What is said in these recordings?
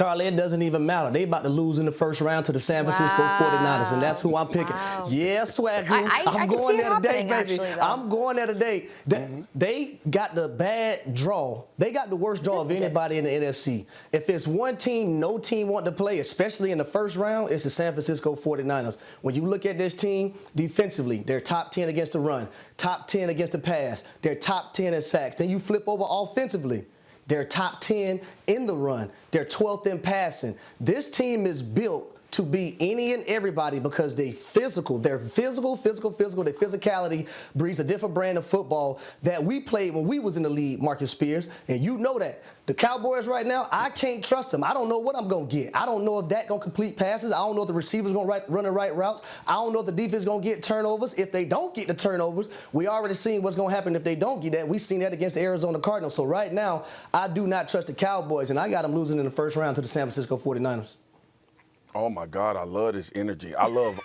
Charlie, it doesn't even matter. They about to lose in the first round to the San Francisco 49ers, and that's who I'm picking. Wow. Yeah, Swagoo. I I'm can going see it there today, happening, baby. actually, though. I'm going there today. They got the bad draw. They got the worst draw of anybody in the NFC. If it's one team, no team want to play, especially in the first round, it's the San Francisco 49ers. When you look at this team defensively, they're top 10 against the run, top 10 against the pass, they're top 10 in sacks. Then you flip over offensively. They're top 10 in the run. They're 12th in passing. This team is built to beat any and everybody because they physical. They're physical. Their physicality breeds a different brand of football that we played when we was in the league, Marcus Spears, and you know that. The Cowboys right now, I can't trust them. I don't know what I'm going to get. I don't know if that going to complete passes. I don't know if the receivers going to run the right routes. I don't know if the defense going to get turnovers. If they don't get the turnovers, we already seen what's going to happen if they don't get that. We seen that against the Arizona Cardinals. So right now, I do not trust the Cowboys, and I got them losing in the first round to the San Francisco 49ers. Oh my God, I love this energy. I love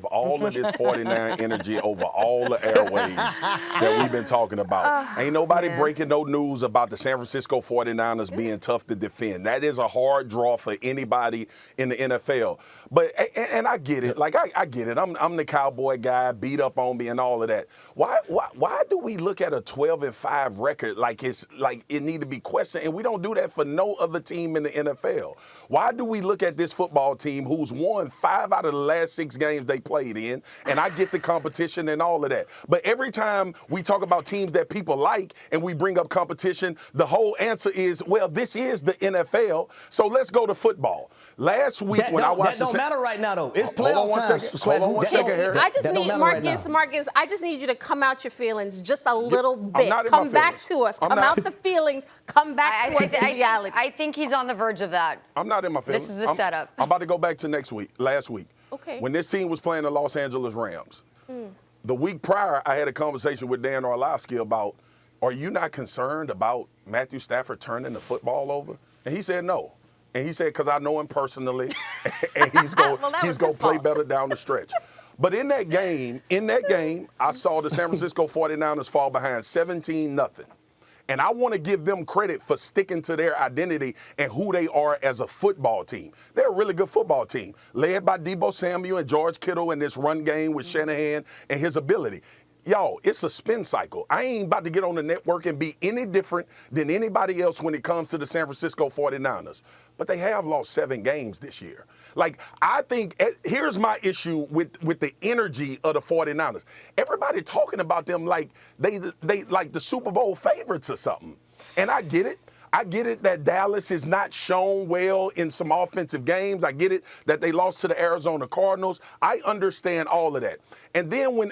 all of this 49 energy over all the airwaves that we've been talking about. Ain't nobody breaking no news about the San Francisco 49ers being tough to defend. That is a hard draw for anybody in the NFL. But and I get it. Like I get it. I'm the Cowboy guy, beat up on me and all of that. Why do we look at a 12-5 record like it's like it need to be questioned? And we don't do that for no other team in the NFL. Why do we look at this football team who's won 5 out of the last 6 games they played in, and I get the competition and all of that. But every time we talk about teams that people like and we bring up competition, the whole answer is, well, this is the NFL, so let's go to football. Last week when I watched that don't matter right now, though. It's playoff time. Hold on one second, Harry. I just need, Marcus, I just need you to come out your feelings just a little bit. Come back to us. Come out the feelings. Come back to us in reality. I think he's on the verge of that. I'm not in my feelings. This is the setup. I'm about to go back to last week. Okay. When this team was playing the Los Angeles Rams. The week prior, I had a conversation with Dan Orlovsky about, are you not concerned about Matthew Stafford turning the football over? And he said no. And he said, because I know him personally, and he's going to play better down the stretch. But in that game, I saw the San Francisco 49ers fall behind 17-0. And I want to give them credit for sticking to their identity and who they are as a football team. They're a really good football team, led by Deebo Samuel and George Kittle in this run game with Shanahan and his ability. Y'all, it's a spin cycle. I ain't about to get on the network and be any different than anybody else when it comes to the San Francisco 49ers. But they have lost 7 games this year. Like, I think, here's my issue with the energy of the 49ers. Everybody talking about them like they like the Super Bowl favorites or something. And I get it. I get it that Dallas has not shown well in some offensive games. I get it that they lost to the Arizona Cardinals. I understand all of that. And then when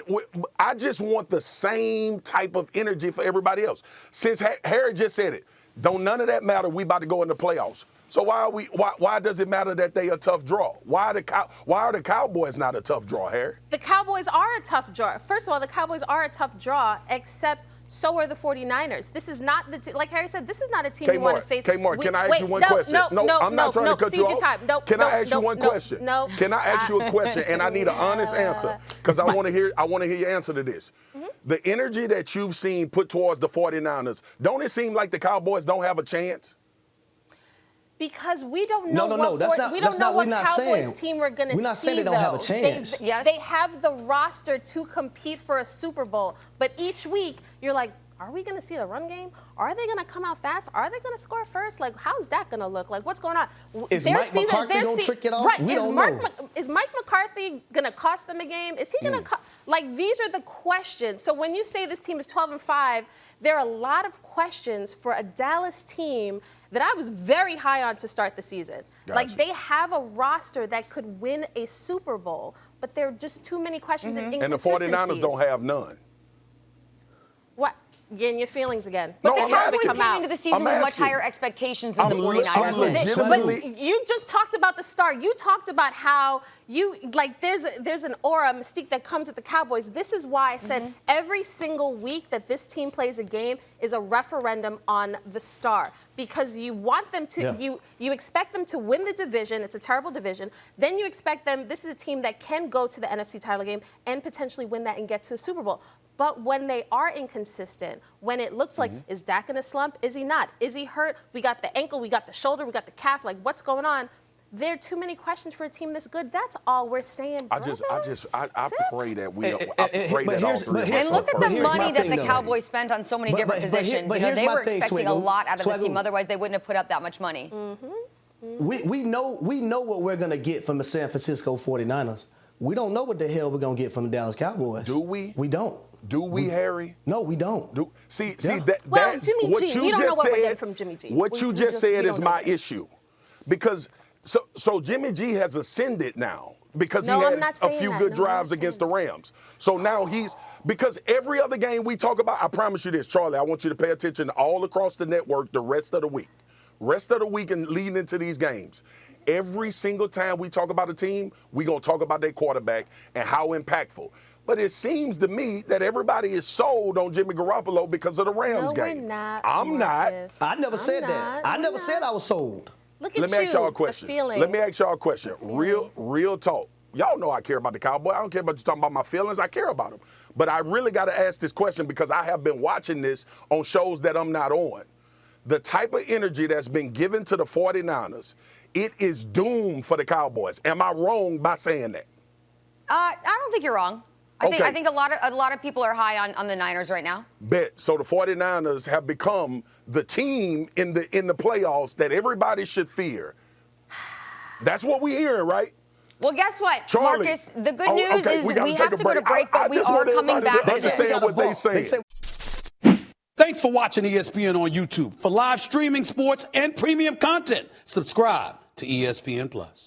I just want the same type of energy for everybody else. Since Harry just said it, don't none of that matter. We about to go in the playoffs. So why does it matter that they a tough draw? Why are the Cowboys not a tough draw, Harry? The Cowboys are a tough draw. First of all, the Cowboys are a tough draw, except so are the 49ers. This is not like Harry said, this is not a team you want to face. Kmart, can I ask you one question? I'm not trying to cut you off. Can I ask you one question? No. Can I ask you a question? And I need an honest answer because I want to hear your answer to this. The energy that you've seen put towards the 49ers, don't it seem like the Cowboys don't have a chance? Because we don't know we don't know what Cowboys team we're going to see. We're not saying they don't have a chance. They have the roster to compete for a Super Bowl. But each week, you're like, are we going to see the run game? Are they going to come out fast? Are they going to score first? Like, how's that going to look? Like, what's going on? Is Mike McCarthy going to trick it off? Right. We don't know. Is Mike McCarthy going to cost them a game? Is he going to like, these are the questions. So when you say this team is 12-5, there are a lot of questions for a Dallas team that I was very high on to start the season. Gotcha. Like, they have a roster that could win a Super Bowl, but there are just too many questions and inconsistencies. And the 49ers don't have none. What? Getting your feelings again. But the Cowboys came into the season with much higher expectations than the 49ers. But you just talked about the start. You talked about how there's an aura, mystique that comes with the Cowboys. This is why I said every single week that this team plays a game is a referendum on the star. Because you want them to, you expect them to win the division. It's a terrible division. Then you expect them, this is a team that can go to the NFC title game and potentially win that and get to a Super Bowl. But when they are inconsistent, when it looks like, is Dak in a slump? Is he not? Is he hurt? We got the ankle, we got the shoulder, we got the calf. Like, what's going on? There are too many questions for a team this good. That's all we're saying. I pray that we. I pray that all three. And look at the money that the Cowboys spent on so many different positions. They were expecting a lot out of this team. Otherwise, they wouldn't have put up that much money. We know what we're gonna get from the San Francisco 49ers. We don't know what the hell we're gonna get from the Dallas Cowboys. Do we? We don't. Do we, Harry? No, we don't. See Yeah. that Jimmy what G. you We don't just know what we're said, getting from Jimmy G. What you just said we is don't my know. issue, because so Jimmy G has ascended now because No, he I'm had not a saying few that. good No, I'm drives not against saying the Rams. So now because every other game we talk about, I promise you this, Charlie, I want you to pay attention all across the network the rest of the week. Rest of the week and leading into these games. Every single time we talk about a team, we're going to talk about their quarterback and how impactful. But it seems to me that everybody is sold on Jimmy Garoppolo because of the Rams No, game. we're not. I'm not. Marcus. I never said not. that. I never said I was sold. Look at Let me you, ask y'all a question. the feelings. Let me ask y'all a question. feelings. Real talk. Y'all know I care about the Cowboys. I don't care about you talking about my feelings. I care about them. But I really got to ask this question because I have been watching this on shows that I'm not on. The type of energy that's been given to the 49ers, it is doomed for the Cowboys. Am I wrong by saying that? I don't think you're wrong. I Okay. think a lot of people are high on the Niners right now. Bet. So the 49ers have become the team in the playoffs that everybody should fear. That's what we're hearing, right? Well, guess what, Charlie. Marcus? The good news is we gotta have take to go to break, I but we just are want coming everybody back to to this. understand what they say. They say Thanks for watching ESPN on YouTube. For live streaming sports and premium content, subscribe to ESPN Plus.